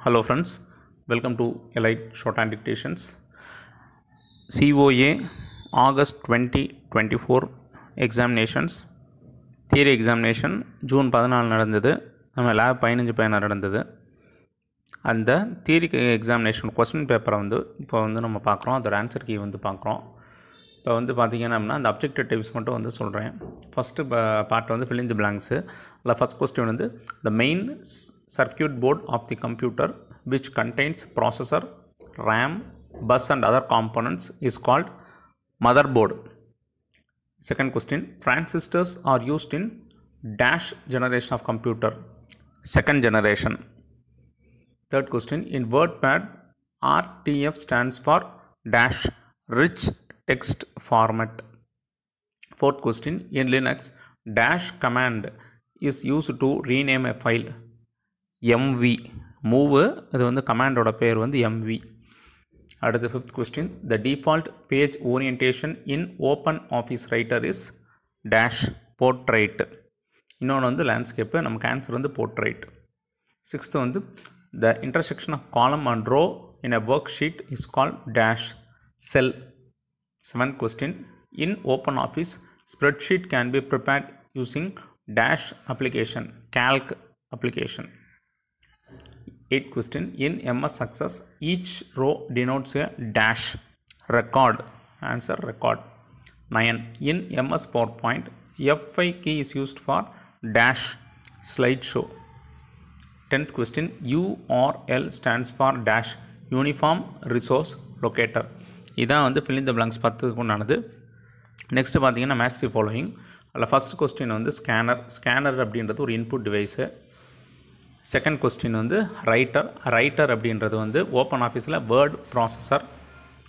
Hello friends, welcome to Elite Shorthand Dictations. COA August 2024 examinations. Theory examination June 14 நடந்தது. நம்ம lab 15 நடந்தது. அந்த theory examination question பேப்பரை இப்போ நம்ம பார்க்குறோம். அதோட ஆன்சர் கீ பார்க்குறோம். இப்போ பார்த்தீங்கன்னா அந்த அப்ஜெக்டிவ் டைப்ஸ் மட்டும் சொல்கிறேன். First part fill in the blanks. அதில் first question the main circuit board of the computer which contains processor, RAM, bus and other components is called motherboard. Second question, transistors are used in dash generation of computer, second generation. Third question, in WordPad, RTF stands for dash rich text format. Fourth question, in Linux, dash command is used to rename a file. MV move இது command ஓட பேர் MV. அடுத்து fifth question, the default page orientation in OpenOffice Writer is dash portrait. இன்னொன்று landscape, நமக்கு answer portrait. Sixth the intersection of column and row in a worksheet is called dash cell. Seventh question, in OpenOffice, spreadsheet can be prepared using dash application, calc application. Eighth question, in MS Access, each row denotes a dash record, answer record. 9, in MS PowerPoint, F5 key is used for dash slideshow. 10th question, URL stands for dash uniform resource locator. இதான் fill in the blanks 10க்கு உண்டானது. Next பார்த்தீங்கன்னா match the following. அதில் first question scanner அப்படின்றது ஒரு input device. Second question writer அப்படின்றது open ஆஃபீஸில் word processor.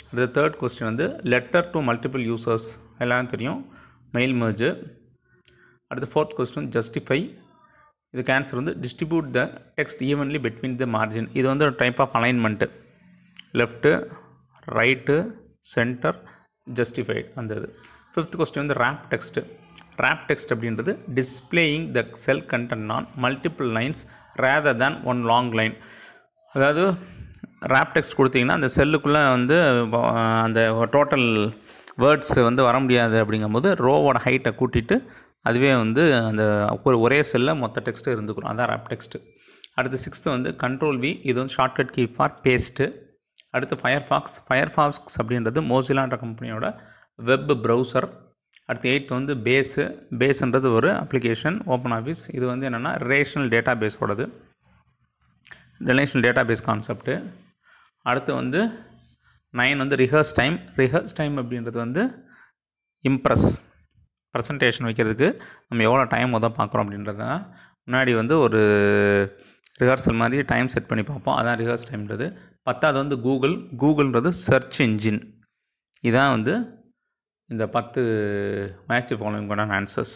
அடுத்து third question letter to multiple users, எல்லாம் தெரியும், மெயில் மெர்ஜ். அடுத்து ஃபோர்த் கொஸ்டின் ஜஸ்டிஃபை. இதுக்கு answer distribute the text evenly between the margin. இது ஒரு type of alignment, left right centre justified அந்த இது. Fifth question wrap text. Wrap text அப்படின்றது displaying the sell content on multiple lines rather than one long line. அதாவது rape text கொடுத்தீங்கன்னா அந்த செல்லுக்குள்ளே அந்த total words வர முடியாது. அப்படிங்கும்போது ரோவோட ஹைட்டை கூட்டிட்டு அதுவே அந்த ஒரே செல்லில் மொத்த டெக்ஸ்ட்டு இருந்துக்கிறோம். அதான் ரேப் டெக்ஸ்ட்டு. அடுத்து சிக்ஸ்த்து கண்ட்ரோல் வி. இது ஷார்ட்கட் கீ ஃபார் பேஸ்ட்டு. அடுத்து ஃபயர்ஃபாக்ஸ் அப்படின்றது மோசிலான்ற கம்பெனியோட வெப் ப்ரௌசர். அடுத்து எயித்து பேஸுன்றது ஒரு அப்ளிகேஷன் ஓப்பன் ஆஃபீஸ். இது என்னென்னா ரிலேஷனல் டேட்டா பேஸோடது, ரிலேஷனல் டேட்டா பேஸ் கான்செப்ட்டு. அடுத்து 9 ரிஹர்ஸ் டைம் அப்படின்றது இம்ப்ரெஸ் ப்ரெசன்டேஷன் வைக்கிறதுக்கு நம்ம எவ்வளோ டைம் பார்க்குறோம் அப்படின்றது தான். முன்னாடி ஒரு ரிஹர்சல் மாதிரி டைம் செட் பண்ணி பார்ப்போம், அதான் ரிஹர்ஸ் டைம்ன்றது. 10வது கூகுள்ன்றது சர்ச் இன்ஜின். இதான் இந்த 10 மேட்ச் ஃபாலோவிங் ஆன்சர்ஸ்.